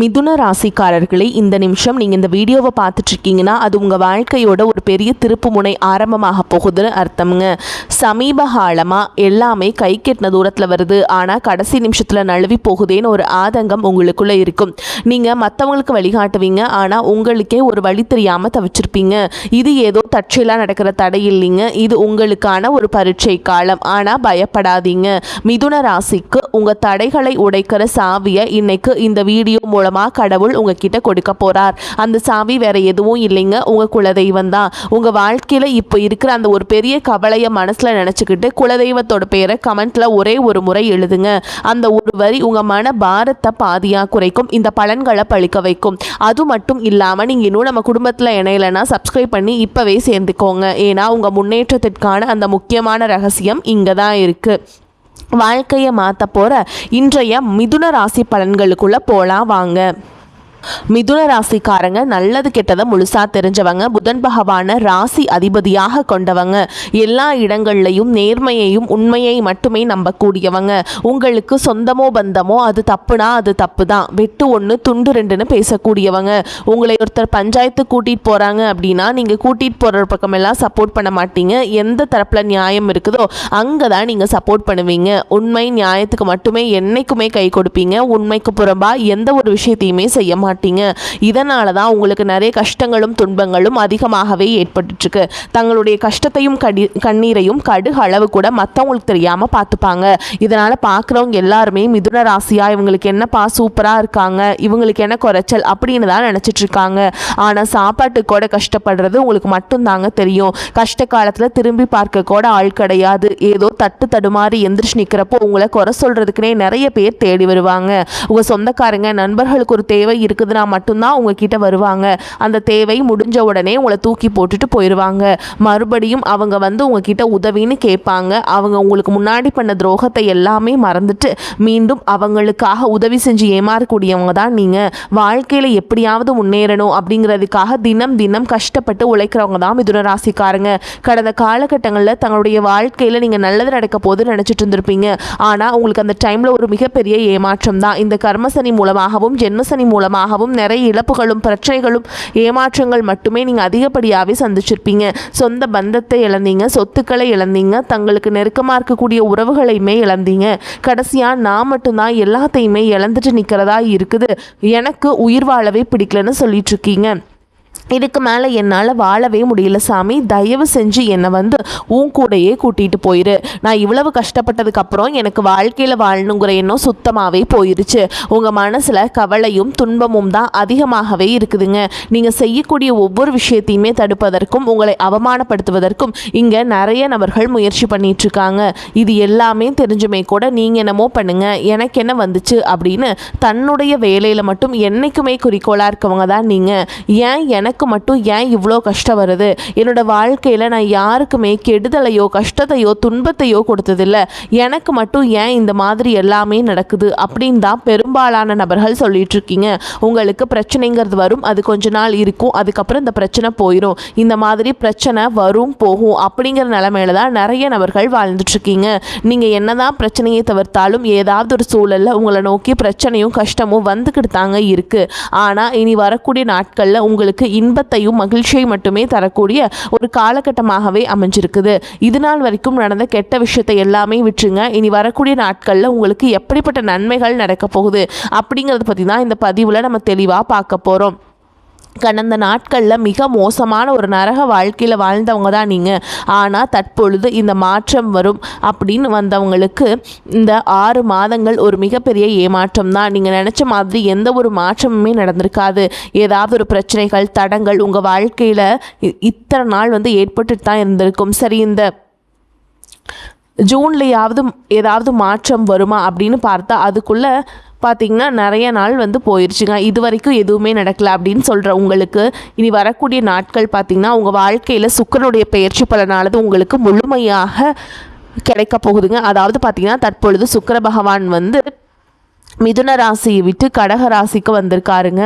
மிதுன ராசிக்காரர்களே, இந்த நிமிஷம் நீங்கள் இந்த வீடியோவை பார்த்துட்ருக்கீங்கன்னா அது உங்கள் வாழ்க்கையோட ஒரு பெரிய திருப்பு முனை ஆரம்பமாக போகுதுன்னு அர்த்தம்ங்க. சமீப காலமாக எல்லாமே கை கெட்டின தூரத்தில் வருது, ஆனால் கடைசி நிமிஷத்தில் நழுவி போகுதேன்னு ஒரு ஆதங்கம் உங்களுக்குள்ளே இருக்கும். நீங்கள் மற்றவங்களுக்கு வழிகாட்டுவீங்க, ஆனால் உங்களுக்கே ஒரு வழி தெரியாமல் தவிச்சிருப்பீங்க. இது ஏதோ தற்செயலாக நடக்கிற தடை இல்லைங்க, இது உங்களுக்கான ஒரு பரீட்சை காலம். ஆனால் பயப்படாதீங்க. மிதுன ராசிக்கு உங்கள் தடைகளை உடைக்கிற சாவியை இன்னைக்கு இந்த வீடியோ மூலமாக கடவுள் உங்ககிட்ட கொடுக்க போகிறார். அந்த சாவி வேற எதுவும் இல்லைங்க, உங்கள் குலதெய்வம் தான். உங்கள் வாழ்க்கையில் இப்போ இருக்கிற அந்த ஒரு பெரிய கவலையை மனசில் நினச்சிக்கிட்டு குலதெய்வத்தோட பேரை கமெண்ட்டில் ஒரே ஒரு முறை எழுதுங்க. அந்த ஒரு வரி உங்கள் மன பாரத்தை பாதியாக குறைக்கும், இந்த பலன்களை பழிக்க வைக்கும். அது மட்டும் இல்லாமல் நீங்கள் இன்னும் நம்ம குடும்பத்தில் இணையலைன்னா சப்ஸ்கிரைப் பண்ணி இப்போவே சேர்ந்துக்கோங்க. ஏன்னா உங்கள் முன்னேற்றத்திற்கான அந்த முக்கியமான ரகசியம் இங்கே தான் இருக்குது. வாழ்க்கையை மாற்ற போகிற இன்றைய மிதுன ராசி பலன்களுக்குள்ளே போகலாம் வாங்க. மிதுன ராசிக்காரங்க நல்லது கெட்டதை முழுசா தெரிஞ்சவங்க, புதன் பகவான ராசி அதிபதியாக கொண்டவங்க, எல்லா இடங்கள்லையும் நேர்மையையும் உண்மையை மட்டுமே நம்பக்கூடியவங்க. உங்களுக்கு சொந்தமோ பந்தமோ அது தப்புனா அது தப்பு தான், வெட்டு ஒன்று துண்டு ரெண்டுன்னு பேசக்கூடியவங்க. உங்களை ஒருத்தர் பஞ்சாயத்து கூட்டிகிட்டு போகிறாங்க அப்படின்னா நீங்கள் கூட்டிகிட்டு போகிற பக்கமெல்லாம் சப்போர்ட் பண்ண மாட்டீங்க. எந்த தரப்பில் நியாயம் இருக்குதோ அங்கே தான் நீங்கள் சப்போர்ட் பண்ணுவீங்க. உண்மை நியாயத்துக்கு மட்டுமே என்னைக்குமே கை கொடுப்பீங்க. உண்மைக்கு புறம்பா எந்த ஒரு விஷயத்தையுமே செய்ய மாட்டீங்க. இதனால தான் உங்களுக்கு நிறைய கஷ்டங்களும் துன்பங்களும் அதிகமாகவே ஏற்பட்டுருக்கு. தங்களுடைய கஷ்டத்தையும் கண்ணீரையும் கடுகு அளவு கூட மற்றவங்களுக்கு தெரியாமல் பார்த்துப்பாங்க. இதனால் பார்க்குறவங்க எல்லாருமே மிதுன ராசியா இவங்களுக்கு என்னப்பா சூப்பராக இருக்காங்க, இவங்களுக்கு என்ன குறைச்சல் அப்படின்னு தான் நினச்சிட்டு இருக்காங்க. ஆனால் சாப்பாட்டுக்கு கூட கஷ்டப்படுறது உங்களுக்கு மட்டும்தாங்க தெரியும். கஷ்ட காலத்தில் திரும்பி பார்க்க கூட ஆள் கிடையாது. ஏதோ தட்டு தடுமாறி எந்திரிச்சு நிற்கிறப்போ உங்களை குறை சொல்கிறதுக்குனே நிறைய பேர் தேடி வருவாங்க. உங்கள் சொந்தக்காரங்க நண்பர்களுக்கு ஒரு தேவை இருக்குதுன்னா மட்டும்தான் உங்ககிட்ட வருவாங்க. அந்த தேவை முடிஞ்ச உடனே உங்களை தூக்கி போட்டுட்டு போயிடுவாங்க. மறுபடியும் அவங்க வந்து உங்ககிட்ட உதவின்னு கேட்பாங்க. அவங்க உங்களுக்கு முன்னாடி பண்ண துரோகத்தை எல்லாமே மறந்துட்டு மீண்டும் அவங்களுக்காக உதவி செஞ்சு ஏமாறக்கூடியவங்க தான் நீங்கள். வாழ்க்கையில் எப்படியாவது முன்னேறணும் அப்படிங்கிறதுக்காக தினம் தினம் கஷ்டப்பட்டு உழைக்கிறவங்க தான் மிதுன ராசிக்காரங்க. கடந்த காலகட்டங்களில் தங்களுடைய வாழ்க்கையில் நீங்கள் நல்லது நடக்க போது நினச்சிட்டு இருந்திருப்பீங்க. ஆனால் உங்களுக்கு அந்த டைமில் ஒரு மிகப்பெரிய ஏமாற்றம் தான். இந்த கர்மசனி மூலமாகவும் ஜென்மசனி மூலமாகவும் நிறைய இழப்புகளும் பிரச்சனைகளும் ஏமாற்றங்கள் மட்டுமே நீங்கள் அதிகப்படியாகவே சந்திச்சிருப்பீங்க. சொந்த பந்தத்தை இழந்தீங்க, சொத்துக்களை இழந்தீங்க, தங்களுக்கு நெருக்கமாக இருக்கக்கூடிய உறவுகளையுமே இழந்தீங்க. கடைசியாக நான் மட்டும்தான் எல்லாத்தையுமே இழந்துட்டு நிற்கிறதா இருக்குது, எனக்கு உயிர் வாழவே பிடிக்கலன்னு சொல்லிட்டு இருக்கீங்க. இதுக்கு மேலே என்னால் வாழவே முடியல சாமி, தயவு செஞ்சு என்னை வந்து உன் கூடையே கூட்டிகிட்டு போயிரு. நான் இவ்வளவு கஷ்டப்பட்டதுக்கப்புறம் எனக்கு வாழ்க்கையில் வாழணுங்கிற எண்ணம் சுத்தமாகவே போயிருச்சு. உங்கள் மனசில் கவலையும் துன்பமும் தான் அதிகமாகவே இருக்குதுங்க. நீங்கள் செய்யக்கூடிய ஒவ்வொரு விஷயத்தையுமே தடுப்பதற்கும் உங்களை அவமானப்படுத்துவதற்கும் இங்கே நிறைய நபர்கள் முயற்சி பண்ணிகிட்ருக்காங்க. இது எல்லாமே தெரிஞ்சுமே கூட நீங்கள் என்னமோ பண்ணுங்க, எனக்கு என்ன வந்துச்சு அப்படின்னு தன்னுடைய வேலையில் மட்டும் என்றைக்குமே குறிக்கோளாக இருக்கவங்க தான் நீங்கள். எனக்கு மட்டும் ஏன் இவ்வளோ கஷ்டம் வருது, என்னோட வாழ்க்கையில் நான் யாருக்குமே கெடுதலையோ கஷ்டத்தையோ துன்பத்தையோ கொடுத்ததில்லை, எனக்கு மட்டும் ஏன் இந்த மாதிரி எல்லாமே நடக்குது அப்படின்னு தான் பெரும்பாலான நபர்கள் சொல்லிட்டு இருக்கீங்க. உங்களுக்கு பிரச்சனைங்கிறது வரும், அது கொஞ்ச நாள் இருக்கும், அதுக்கப்புறம் இந்த பிரச்சனை போயிடும். இந்த மாதிரி பிரச்சனை வரும் போகும் அப்படிங்கிற நிலைமையில தான் நிறைய நபர்கள் வாழ்ந்துட்டுருக்கீங்க. நீங்கள் என்னதான் பிரச்சனையை தவிர்த்தாலும் ஏதாவது ஒரு சூழலில் உங்களை நோக்கி பிரச்சனையும் கஷ்டமும் வந்துக்கிட்டு தாங்க இருக்குது. ஆனால் இனி வரக்கூடிய நாட்களில் உங்களுக்கு இன்பத்தையும் மகிழ்ச்சியை மட்டுமே தரக்கூடிய ஒரு காலகட்டமாகவே அமைஞ்சிருக்குது. இது நாள் வரைக்கும் நடந்த கெட்ட விஷயத்தை எல்லாமே விட்டுருங்க. இனி வரக்கூடிய நாட்களில் உங்களுக்கு எப்படிப்பட்ட நன்மைகள் நடக்க போகுது அப்படிங்கிறத பற்றி தான் இந்த பதிவில் நம்ம தெளிவாக பார்க்க போகிறோம். கடந்த நாட்களில் மிக மோசமான ஒரு நரக வாழ்க்கையில் வாழ்ந்தவங்க தான் நீங்கள். ஆனால் தற்பொழுது இந்த மாற்றம் வரும் அப்படின்னு வந்தவங்களுக்கு இந்த 6 மாதங்கள் ஒரு மிகப்பெரிய ஏமாற்றம் தான். நீங்கள் நினச்ச மாதிரி எந்த ஒரு மாற்றமுமே நடந்திருக்காது. ஏதாவது ஒரு பிரச்சனைகள் தடங்கள் உங்கள் வாழ்க்கையில் இத்தனை நாள் வந்து ஏற்பட்டுட்டு தான் இருந்திருக்கும். சரி, இந்த ஜூன்லையாவது ஏதாவது மாற்றம் வருமா அப்படின்னு பார்த்தா அதுக்குள்ளே பார்த்திங்கன்னா நிறைய நாள் வந்து போயிடுச்சுங்க. இது வரைக்கும் எதுவுமே நடக்கலை அப்படின்னு சொல்கிற உங்களுக்கு இனி வரக்கூடிய நாட்கள் பார்த்திங்கன்னா உங்கள் வாழ்க்கையில் சுக்கிரனுடைய பெயர்ச்சி பலனானது உங்களுக்கு முழுமையாக கிடைக்க போகுதுங்க. அதாவது பார்த்திங்கன்னா தற்பொழுது சுக்கிர பகவான் வந்து மிதுன ராசியை விட்டு கடக ராசிக்கு வந்திருக்காருங்க.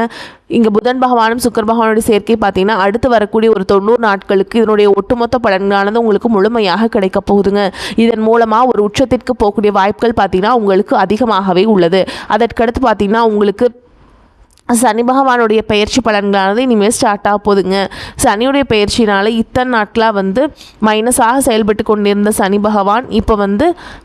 இங்கே புதன் பகவானும் சுக்கிர பகவானுடைய சேர்க்கை பார்த்தீங்கன்னா அடுத்து வரக்கூடிய ஒரு 90 நாட்களுக்கு இதனுடைய ஒட்டுமொத்த பலன்களானது உங்களுக்கு முழுமையாக கிடைக்க போகுதுங்க. இதன் மூலமாக ஒரு உச்சத்திற்கு போகக்கூடிய வாய்ப்புகள் பார்த்தீங்கன்னா உங்களுக்கு அதிகமாகவே உள்ளது. அதற்கடுத்து பார்த்தீங்கன்னா உங்களுக்கு சனி பகவானுடைய பயிற்சி பலன்களானது இனிமேல் ஸ்டார்ட் ஆக போகுதுங்க. சனியுடைய பயிற்சினால் இத்தனை நாட்களாக மைனஸாக செயல்பட்டு கொண்டிருந்த சனி பகவான் இப்போ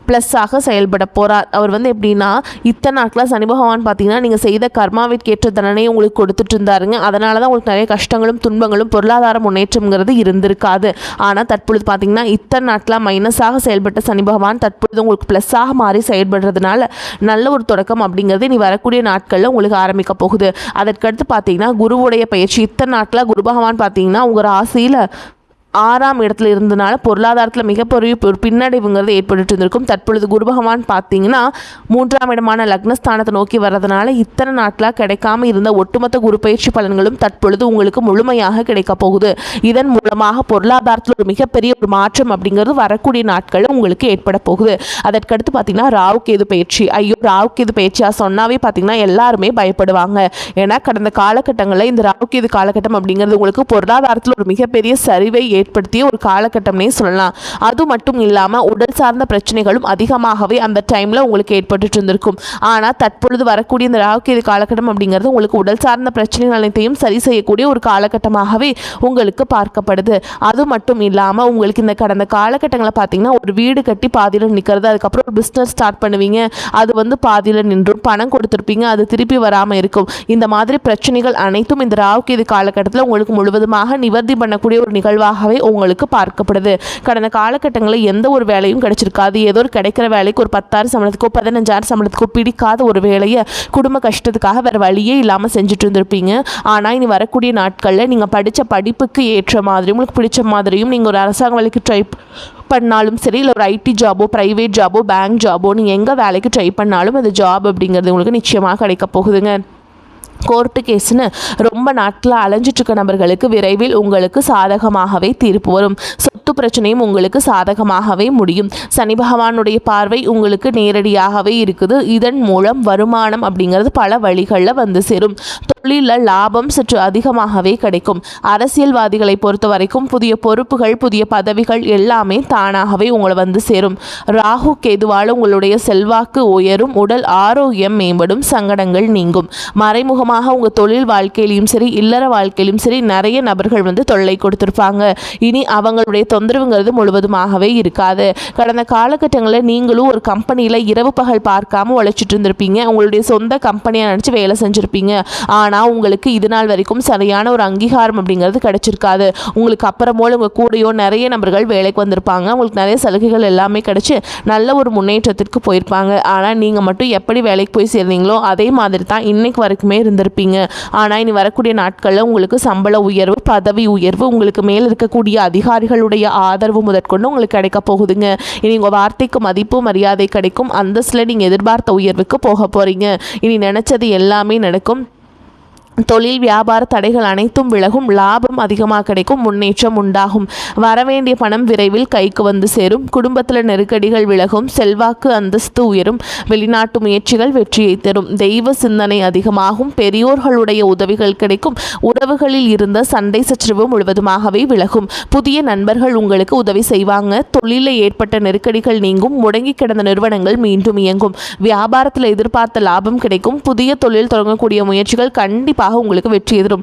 ப்ளஸ்ஸாக செயல்பட போகிறார். அவர் எப்படின்னா, இத்தனை நாட்களாக சனி பகவான் பார்த்தீங்கன்னா நீங்கள் செய்த கர்மாவிற்கேற்ற தண்டனையை உங்களுக்கு கொடுத்துட்டு இருந்தாருங்க. அதனால தான் உங்களுக்கு நிறைய கஷ்டங்களும் துன்பங்களும் பொருளாதார முன்னேற்றம்ங்கிறது இருந்திருக்காது. ஆனால் தற்பொழுது பார்த்தீங்கன்னா இத்தனை நாட்களாக மைனஸாக செயல்பட்ட சனி பகவான் தற்பொழுது உங்களுக்கு ப்ளஸ்ஸாக மாறி செயல்படுறதுனால நல்ல ஒரு தொடக்கம் அப்படிங்கிறது இனி வரக்கூடிய நாட்களில் உங்களுக்கு ஆரம்பிக்க போகுது. அதற்கடுத்து பார்த்தீங்கன்னா குருவுடைய பயிற்சி இத்தனை நாட்களாக குரு பகவான் பார்த்தீங்கன்னா உங்கள் ராசியில் 6ஆம் இடத்துல இருந்தனால பொருளாதாரத்தில் மிகப்பெரிய ஒரு பின்னடைவுங்கிறது ஏற்பட்டு இருந்திருக்கும். தற்பொழுது குரு பகவான் பார்த்தீங்கன்னா 3ஆம் இடமான லக்னஸ்தானத்தை நோக்கி வர்றதுனால இத்தனை நாட்களாக கிடைக்காம இருந்த ஒட்டுமொத்த குரு பயிற்சி பலன்களும் தற்பொழுது உங்களுக்கு முழுமையாக கிடைக்க போகுது. இதன் மூலமாக பொருளாதாரத்தில் ஒரு மிகப்பெரிய ஒரு மாற்றம் அப்படிங்கிறது வரக்கூடிய நாட்களில் உங்களுக்கு ஏற்பட போகுது. அதற்கடுத்து பார்த்தீங்கன்னா ராகு கேது பயிற்சி. ஐயோ, ராகு கேது பயிற்சியாக சொன்னாவே பார்த்தீங்கன்னா எல்லாருமே பயப்படுவாங்க. ஏன்னா கடந்த காலகட்டங்களில் இந்த ராகு கேது காலகட்டம் அப்படிங்கிறது உங்களுக்கு பொருளாதாரத்தில் ஒரு மிகப்பெரிய சரிவை ஏற்படுத்திய ஒரு காலகட்டம்னே சொல்லலாம். அது மட்டும் இல்லாமல் உடல் சார்ந்த பிரச்சனைகளும் அதிகமாகவே அந்த டைமில் உங்களுக்கு ஏற்பட்டு இருந்திருக்கும். ஆனால் தற்பொழுது வரக்கூடிய இந்த ராகுகேது காலகட்டம் அப்படிங்கிறது உங்களுக்கு உடல் சார்ந்த பிரச்சனைகள் அனைத்தையும் சரி செய்யக்கூடிய ஒரு காலகட்டமாகவே உங்களுக்கு பார்க்கப்படுது. அது மட்டும் இல்லாமல் உங்களுக்கு இந்த கடந்த காலகட்டங்களை பார்த்தீங்கன்னா ஒரு வீடு கட்டி பாதியில் நிற்கிறது, அதுக்கப்புறம் ஒரு பிஸ்னஸ் ஸ்டார்ட் பண்ணுவீங்க, அது பாதியில் நின்றும் பணம் கொடுத்துருப்பீங்க, அது திருப்பி வராமல் இருக்கும். இந்த மாதிரி பிரச்சனைகள் அனைத்தும் இந்த ராகுகேது காலகட்டத்தில் உங்களுக்கு முழுவதுமாக நிவர்த்தி பண்ணக்கூடிய ஒரு நிகழ்வாக உங்களுக்கு பார்க்கப்படுது. கடந்த காலகட்டங்களில் எந்த ஒரு வேலையும் கிடைச்சிருக்காது. ஏதோ ஒரு கிடைக்கிற வேலைக்கு ஒரு 10,000 சம்பளத்துக்கோ 15,000 சம்பளத்துக்கோ பிடிக்காத ஒரு வேலையை குடும்ப கஷ்டத்துக்காக வேறு வழியே இல்லாமல் செஞ்சுட்டு இருந்திருப்பீங்க. ஆனால் இனி வரக்கூடிய நாட்களில் நீங்கள் படித்த படிப்புக்கு ஏற்ற மாதிரியும் உங்களுக்கு பிடிச்ச மாதிரியும் நீங்கள் ஒரு அரசாங்க வேலைக்கு ட்ரை பண்ணாலும் சரி, இல்லை ஒரு ஐடி ஜாபோ ப்ரைவேட் ஜாபோ பேங்க் ஜாபோ நீங்கள் எங்கே வேலைக்கு ட்ரை பண்ணாலும் அந்த ஜாப் அப்படிங்கிறது உங்களுக்கு நிச்சயமாக கிடைக்க போகுதுங்க. கோர்ட்டு கேஸ்னு ரொம்ப நாட்களாக அலைஞ்சிட்ருக்க நபர்களுக்கு விரைவில் உங்களுக்கு சாதகமாகவே தீர்ப்பு வரும். சொத்து பிரச்சனையும் உங்களுக்கு சாதகமாகவே முடியும். சனி பகவானுடைய பார்வை உங்களுக்கு நேரடியாகவே இருக்குது. இதன் மூலம் வருமானம் அப்படிங்கிறது பல வழிகளில் சேரும். தொழிலில் லாபம் சற்று அதிகமாகவே கிடைக்கும். அரசியல்வாதிகளை பொறுத்த வரைக்கும் புதிய பொறுப்புகள் புதிய பதவிகள் எல்லாமே தானாகவே உங்களை சேரும். ராகு கேதுவால் உங்களுடைய செல்வாக்கு உயரும், உடல் ஆரோக்கியம் மேம்படும், சங்கடங்கள் நீங்கும். மறைமுகமாக உங்கள் தொழில் வாழ்க்கையிலும் சரி இல்லற வாழ்க்கையிலும் சரி நிறைய நபர்கள் தொல்லை கொடுத்துருப்பாங்க. இனி அவங்களுடைய தொந்தரவுங்கிறது முழுவதுமாகவே இருக்காது. கடந்த காலகட்டங்களில் நீங்களும் ஒரு கம்பெனியில் இரவு பகல் பார்க்காம உழைச்சிட்டு இருந்திருப்பீங்க. உங்களுடைய சொந்த கம்பெனியாக நினச்சி வேலை செஞ்சுருப்பீங்க. ஆனால் உங்களுக்கு இது நாள் வரைக்கும் சரியான ஒரு அங்கீகாரம் அப்படிங்கிறது கிடைச்சிருக்காது. உங்களுக்கு அப்புறமோல உங்கள் கூடையோ நிறைய நபர்கள் வேலைக்கு வந்திருப்பாங்க. உங்களுக்கு நிறைய சலுகைகள் எல்லாமே கிடைச்சி நல்ல ஒரு முன்னேற்றத்திற்கு போயிருப்பாங்க. ஆனால் நீங்கள் மட்டும் எப்படி வேலைக்கு போய் சேர்ந்தீங்களோ அதே மாதிரி தான் இன்னைக்கு வரைக்குமே இருந்திருப்பீங்க. ஆனால் இனி வரக்கூடிய நாட்களில் உங்களுக்கு சம்பள உயர்வு பதவி உயர்வு உங்களுக்கு மேல் இருக்கக்கூடிய அதிகாரிகளுடைய ஆதரவு முதற்கொண்டு உங்களுக்கு கிடைக்க போகுதுங்க. இனி உங்கள் வார்த்தைக்கு மதிப்பு மரியாதை கிடைக்கும். அந்தஸ்தில் நீங்கள் எதிர்பார்த்த உயர்வுக்கு போக போகிறீங்க. இனி நினச்சது எல்லாமே நடக்கும். தொழில் வியாபார தடைகள் அனைத்தும் விலகும். லாபம் அதிகமாக கிடைக்கும். முன்னேற்றம் உண்டாகும். வரவேண்டிய பணம் விரைவில் கைக்கு சேரும். குடும்பத்தில் நெருக்கடிகள் விலகும். செல்வாக்கு அந்தஸ்து உயரும். வெளிநாட்டு முயற்சிகள் வெற்றியை தரும். தெய்வ சிந்தனை அதிகமாகும். பெரியோர்களுடைய உதவிகள் கிடைக்கும். உறவுகளில் இருந்த சண்டை சச்சரவு முழுவதுமாகவே விலகும். புதிய நண்பர்கள் உங்களுக்கு உதவி செய்வாங்க. தொழிலில் ஏற்பட்ட நெருக்கடிகள் நீங்கும். முடங்கி கிடந்த நிறுவனங்கள் மீண்டும் இயங்கும். வியாபாரத்தில் எதிர்பார்த்த லாபம் கிடைக்கும். புதிய தொழில் தொடங்கக்கூடிய முயற்சிகள் கண்டிப்பாக உங்களுக்கு வெற்றி எதிரும்.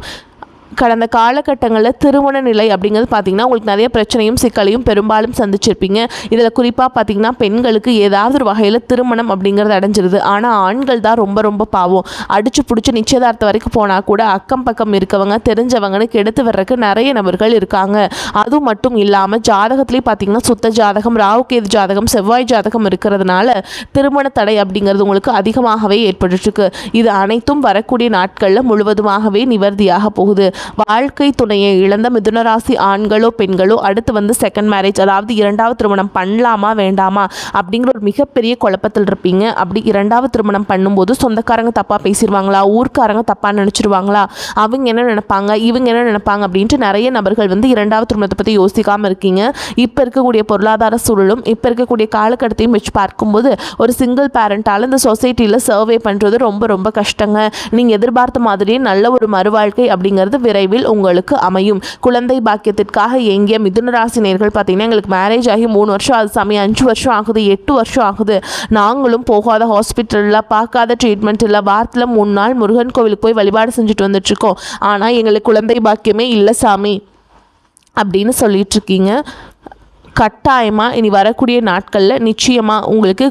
கடந்த காலகட்டங்களில் திருமண நிலை அப்படிங்கிறது பார்த்திங்கன்னா உங்களுக்கு நிறைய பிரச்சனையும் சிக்கலையும் பெரும்பாலும் சந்திச்சிருப்பீங்க. இதில் குறிப்பாக பார்த்திங்கன்னா பெண்களுக்கு ஏதாவது ஒரு வகையில் திருமணம் அப்படிங்கிறது அடைஞ்சிருது. ஆனால் ஆண்கள் தான் ரொம்ப ரொம்ப பாவம். அடிச்சு பிடிச்சி நிச்சயதார்த்தம் வரைக்கும் போனால் கூட அக்கம் பக்கம் இருக்கவங்க தெரிஞ்சவங்கன்னு கெடுத்து வர்றதுக்கு நிறைய நபர்கள் இருக்காங்க. அது மட்டும் இல்லாமல் ஜாதகத்துலேயே பார்த்திங்கன்னா சுத்த ஜாதகம் ராகுகேது ஜாதகம் செவ்வாய் ஜாதகம் இருக்கிறதுனால திருமண தடை அப்படிங்கிறது உங்களுக்கு அதிகமாகவே ஏற்பட்டுருக்கு. இது அனைத்தும் வரக்கூடிய நாட்களில் முழுவதுமாகவே நிவர்த்தியாக போகுது. வாழ்க்கை துணையை இழந்த மிதுனராசி ஆண்களோ பெண்களோ அடுத்து செகண்ட் மேரேஜ் அதாவது இரண்டாவது திருமணம் பண்ணலாமா வேண்டாமா அப்படிங்கிற ஒரு மிகப்பெரிய குழப்பத்தில் இருப்பீங்க. அப்படி இரண்டாவது திருமணம் பண்ணும்போது சொந்தக்காரங்க தப்பாக பேசிடுவாங்களா, ஊர்க்காரங்க தப்பாக நினச்சிருவாங்களா, அவங்க என்ன நினைப்பாங்க இவங்க என்ன நினைப்பாங்க அப்படின்ட்டு நிறைய நபர்கள் இரண்டாவது திருமணத்தை பற்றி யோசிக்காமல் இருக்கீங்க. இப்போ இருக்கக்கூடிய பொருளாதார சூழலும் இப்போ இருக்கக்கூடிய காலகட்டத்தையும் வச்சு பார்க்கும்போது ஒரு சிங்கிள் பேரண்டால் இந்த சொசைட்டியில் சர்வே பண்ணுறது ரொம்ப ரொம்ப கஷ்டங்க. நீங்கள் எதிர்பார்த்த மாதிரியே நல்ல ஒரு மறுவாழ்க்கை அப்படிங்கிறது விரைவில் உங்களுக்கு அமையும். குழந்தை பாக்கியத்திற்காக எங்கிய மிதுன ராசி நேயர்கள் பார்த்தீங்கன்னா, எங்களுக்கு மேரேஜ் ஆகி 3 வருஷம் ஆகுது சாமி, 5 வருஷம் ஆகுது, 8 வருஷம் ஆகுது, நாங்களும் போகாத ஹாஸ்பிட்டலில் பார்க்காத ட்ரீட்மெண்ட் இல்லை, வாரத்தில் 3 நாள் முருகன் கோவிலுக்கு போய் வழிபாடு செஞ்சுட்டு வந்துட்டுருக்கோம், ஆனால் எங்களுக்கு குழந்தை பாக்கியமே இல்லை சாமி அப்படின்னு சொல்லிட்டு இருக்கீங்க. கட்டாயமாக இனி வரக்கூடிய நாட்களில் நிச்சயமாக உங்களுக்கு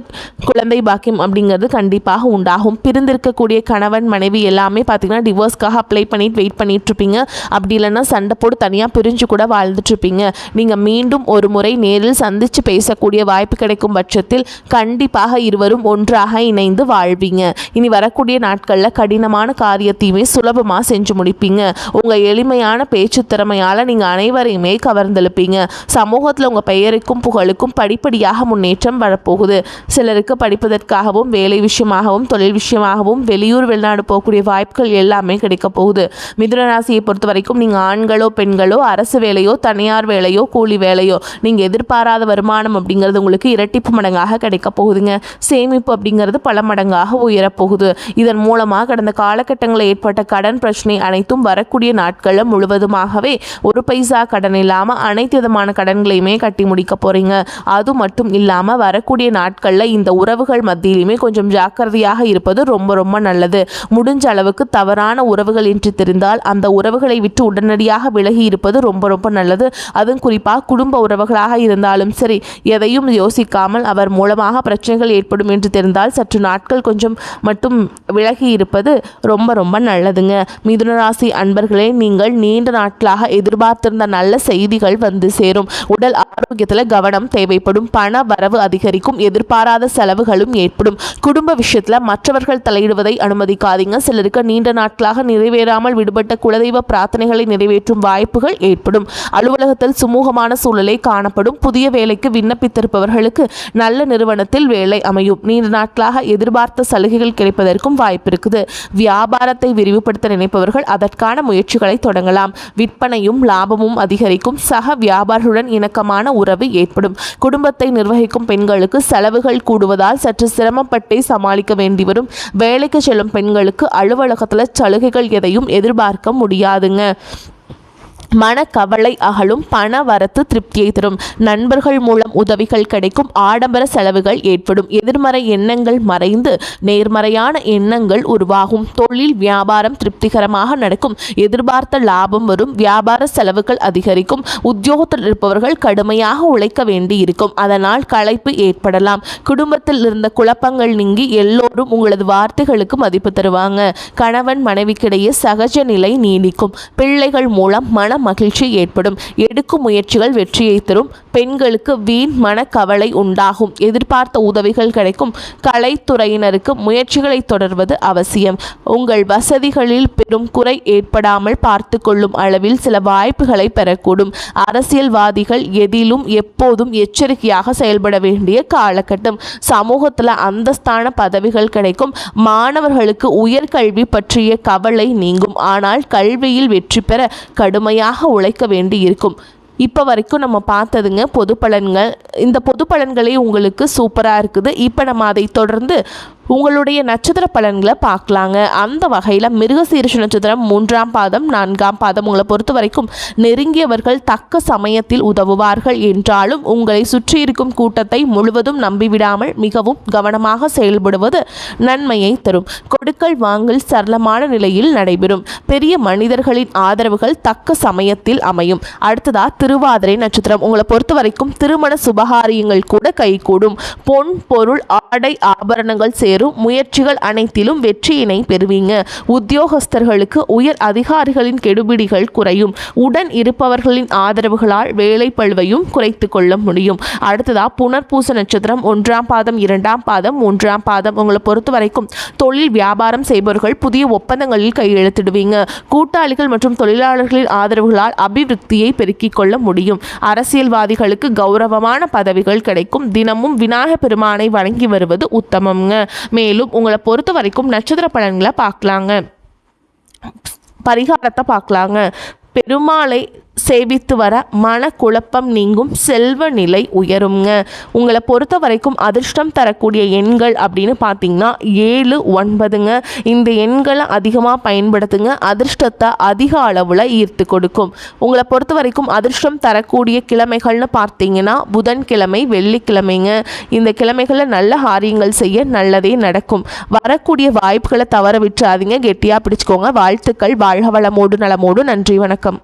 குழந்தை பாக்கியம் அப்படிங்கிறது கண்டிப்பாக உண்டாகும். பிரிந்திருக்கக்கூடிய கணவன் மனைவி எல்லாமே பார்த்திங்கன்னா டிவோர்ஸ்க்காக அப்ளை பண்ணிட்டு வெயிட் பண்ணிகிட்ருப்பீங்க. அப்படி இல்லைன்னா சண்டை போட்டு தனியாக பிரிஞ்சு கூட வாழ்ந்துட்டுருப்பீங்க. நீங்கள் மீண்டும் ஒரு முறை நேரில் சந்தித்து பேசக்கூடிய வாய்ப்பு கிடைக்கும் பட்சத்தில் கண்டிப்பாக இருவரும் ஒன்றாக இணைந்து வாழ்வீங்க. இனி வரக்கூடிய நாட்களில் கடினமான காரியத்தையுமே சுலபமாக செஞ்சு முடிப்பீங்க. உங்கள் எளிமையான பேச்சு திறமையால் நீங்கள் அனைவரையுமே கவர்ந்தெழுப்பீங்க. சமூகத்தில் உங்கள் பெயருக்கும் புகழுக்கும் படிப்படியாக முன்னேற்றம் வரப்போகுது. சிலருக்கு படிப்பதற்காகவும் வேலை விஷயமாகவும் தொழில் விஷயமாகவும் வெளியூர் வெளிநாடு போகக்கூடிய வாய்ப்புகள் எல்லாமே கிடைக்க போகுது. மிதுன ராசியை பொறுத்த வரைக்கும் நீங்கள் ஆண்களோ பெண்களோ அரசு வேலையோ தனியார் வேலையோ கூலி வேலையோ நீங்கள் எதிர்பாராத வருமானம் அப்படிங்கிறது உங்களுக்கு இரட்டிப்பு மடங்காக கிடைக்க போகுதுங்க. சேமிப்பு அப்படிங்கிறது பல மடங்காக உயரப்போகுது. இதன் மூலமாக கடந்த காலகட்டங்களில் ஏற்பட்ட கடன் பிரச்சனை அனைத்தும் வரக்கூடிய நாட்களில் முழுவதுமாகவே ஒரு பைசா கடன் இல்லாமல் அனைத்து விதமான கடன்களையுமே கட்டி முடிக்க போறீங்க. அது மட்டும் இல்லாமல் வரக்கூடிய நாட்களில் இந்த உறவுகள் மத்தியிலுமே கொஞ்சம் ஜாக்கிரதையாக இருப்பது ரொம்ப ரொம்ப நல்லது. முடிஞ்ச அளவுக்கு தவறான உறவுகள் என்று தெரிந்தால் அந்த உறவுகளை விட்டு உடனடியாக விலகி இருப்பது ரொம்ப ரொம்ப நல்லது. அதுவும் குறிப்பாக குடும்ப உறவுகளாக இருந்தாலும் சரி, எதையும் யோசிக்காமல் அவர் மூலமாக பிரச்சனைகள் ஏற்படும் என்று தெரிந்தால் சற்று நாட்கள் கொஞ்சம் மட்டும் விலகி இருப்பது ரொம்ப ரொம்ப நல்லதுங்க. மிதுன ராசி அன்பர்களே, நீங்கள் நீண்ட நாட்களாக எதிர்பார்த்திருந்த நல்ல செய்திகள் வந்து சேரும். உடல் ஆரோக்கியத்தில் கவனம் தேவைப்படும். பண வரவு அதிகரிக்கும். எதிர்பாராத செலவுகளும் ஏற்படும். குடும்ப விஷயத்தில் மற்றவர்கள் தலையிடுவதை அனுமதிக்காதீங்க. சிலருக்கு நீண்ட நாட்களாக நிறைவேறாமல் விடுபட்ட குலதெய்வ பிரார்த்தனைகளை நிறைவேற்றும் வாய்ப்புகள் ஏற்படும். அலுவலகத்தில் சுமூகமான சூழலை காணப்படும். புதிய வேலைக்கு விண்ணப்பித்திருப்பவர்களுக்கு நல்ல நிறுவனத்தில் வேலை அமையும். நீண்ட நாட்களாக எதிர்பார்த்த சலுகைகள் கிடைப்பதற்கும் வாய்ப்பு இருக்குது. வியாபாரத்தை விரிவுபடுத்த நினைப்பவர்கள் அதற்கான முயற்சிகளை தொடங்கலாம். விற்பனையும் லாபமும் அதிகரிக்கும். சக வியாபாரிகளுடன் இணக்கமான உறவு ஏற்படும். குடும்பத்தை நிர்வகிக்கும் பெண்களுக்கு செலவுகள் கூடுவதால் சற்று சிரமப்பட்டே சமாளிக்க வேண்டி வரும். வேலைக்கு செல்லும் பெண்களுக்கு அலுவலகத்தில் சலுகைகள் எதையும் எதிர்பார்க்க முடியாதுங்க. மனக்கவலை அகலும். பண வரத்து திருப்தியை தரும். நண்பர்கள் மூலம் உதவிகள் கிடைக்கும். ஆடம்பர செலவுகள் ஏற்படும். எதிர்மறை எண்ணங்கள் மறைந்து நேர்மறையான எண்ணங்கள் உருவாகும். தொழில் வியாபாரம் திருப்திகரமாக நடக்கும். எதிர்பார்த்த லாபம் வரும். வியாபார செலவுகள் அதிகரிக்கும். உத்தியோகத்தில் இருப்பவர்கள் கடுமையாக உழைக்க வேண்டி இருக்கும். அதனால் களைப்பு ஏற்படலாம். குடும்பத்தில் இருந்த குழப்பங்கள் நீங்கி எல்லோரும் உங்களது வார்த்தைகளுக்கு மதிப்பு தருவாங்க. கணவன் மனைவிக்கிடையே சகஜ நிலை நீடிக்கும். பிள்ளைகள் மூலம் மன மகிழ்ச்சி ஏற்படும். எடுக்கும் முயற்சிகள் வெற்றியை தரும். பெண்களுக்கு வீண் மனக்கவலை உண்டாகும். எதிர்பார்த்த உதவிகள் கிடைக்கும். கலைத்துறையினருக்கு முயற்சிகளை தொடர்வது அவசியம். உங்கள் வசதிகளில் பெரும் குறை ஏற்படாமல் பார்த்து கொள்ளும் அளவில் சில வாய்ப்புகளை பெறக்கூடும். அரசியல்வாதிகள் எதிலும் எப்போதும் எச்சரிக்கையாக செயல்பட வேண்டிய காலகட்டம். சமூகத்தில் அந்தஸ்தான பதவிகள் கிடைக்கும். மாணவர்களுக்கு உயர்கல்வி பற்றிய கவலை நீங்கும். ஆனால் கல்வியில் வெற்றி பெற கடுமையாக உழைக்க வேண்டி இருக்கும். இப்போ வரைக்கும் நம்ம பார்த்ததுங்க பொது பலன்கள். இந்த பொது பலன்களே உங்களுக்கு சூப்பராக இருக்குது. இப்போ நம்ம அதை தொடர்ந்து உங்களுடைய நட்சத்திர பலன்களை பார்க்கலாங்க. அந்த வகையில் மிருகசீரிஷ நட்சத்திரம் 3ஆம் பாதம் 4ஆம் பாதம் உங்களை பொறுத்த வரைக்கும் நெருங்கியவர்கள் தக்க சமயத்தில் உதவுவார்கள் என்றாலும் உங்களை சுற்றி இருக்கும் கூட்டத்தை முழுவதும் நம்பிவிடாமல் மிகவும் கவனமாக செயல்படுவது நன்மையை தரும். கொடுக்கல் வாங்கல் சரளமான நிலையில் நடைபெறும். பெரிய மனிதர்களின் ஆதரவுகள் தக்க சமயத்தில் அமையும். அடுத்ததா திருவாதிரை நட்சத்திரம் உங்களை பொறுத்த வரைக்கும் திருமண சுபகாரியங்கள் கூட கைகூடும். பொன் பொருள் ஆடை ஆபரணங்கள் முயற்சிகள் அனைத்திலும் வெற்றியினை பெறுவீங்க. உத்தியோகஸ்தர்களுக்கு உயர் அதிகாரிகளின் கெடுபிடிகள் குறையும். உடன் இருப்பவர்களின் ஆதரவுகளால் வேலை பழுவையும் குறைத்து கொள்ள முடியும். அடுத்ததா புனர்பூச நட்சத்திரம் 1ஆம் பாதம் 2ஆம் பாதம் 3ஆம் பாதம் உங்களை பொறுத்த வரைக்கும் தொழில் வியாபாரம் செய்பவர்கள் புதிய ஒப்பந்தங்களில் கையெழுத்திடுவீங்க. கூட்டாளிகள் மற்றும் தொழிலாளர்களின் ஆதரவுகளால் அபிவிருத்தியை பெருக்கிக் கொள்ள முடியும். அரசியல்வாதிகளுக்கு கௌரவமான பதவிகள் கிடைக்கும். தினமும் விநாயகப் பெருமானை வணங்கி வருவது உத்தமம்ங்க. மேலும் உங்களை பொறுத்த வரைக்கும் நட்சத்திர பலன்களை பார்க்கலாங்க. பரிகாரத்தை பார்க்கலாங்க. பெருமாளை சேவித்து வர மனக்குழப்பம் நீங்கும், செல்வ நிலை உயருங்க. உங்களை பொறுத்த வரைக்கும் அதிர்ஷ்டம் தரக்கூடிய எண்கள் அப்படின்னு பார்த்தீங்கன்னா 7, 9ங்க. இந்த எண்களை அதிகமாக பயன்படுத்துங்க, அதிர்ஷ்டத்தை அதிக அளவில் ஈர்த்து கொடுக்கும். உங்களை பொறுத்த வரைக்கும் அதிர்ஷ்டம் தரக்கூடிய கிழமைகள்னு பார்த்தீங்கன்னா புதன்கிழமை, வெள்ளிக்கிழமைங்க. இந்த கிழமைகளில் நல்ல காரியங்கள் செய்ய நல்லதே நடக்கும். வரக்கூடிய வாய்ப்புகளை தவற விட்டுறாதீங்க, கெட்டியாக பிடிச்சுக்கோங்க. வாழ்த்துக்கள். வாழ்க வளமோடு நலமோடு. நன்றி, வணக்கம்.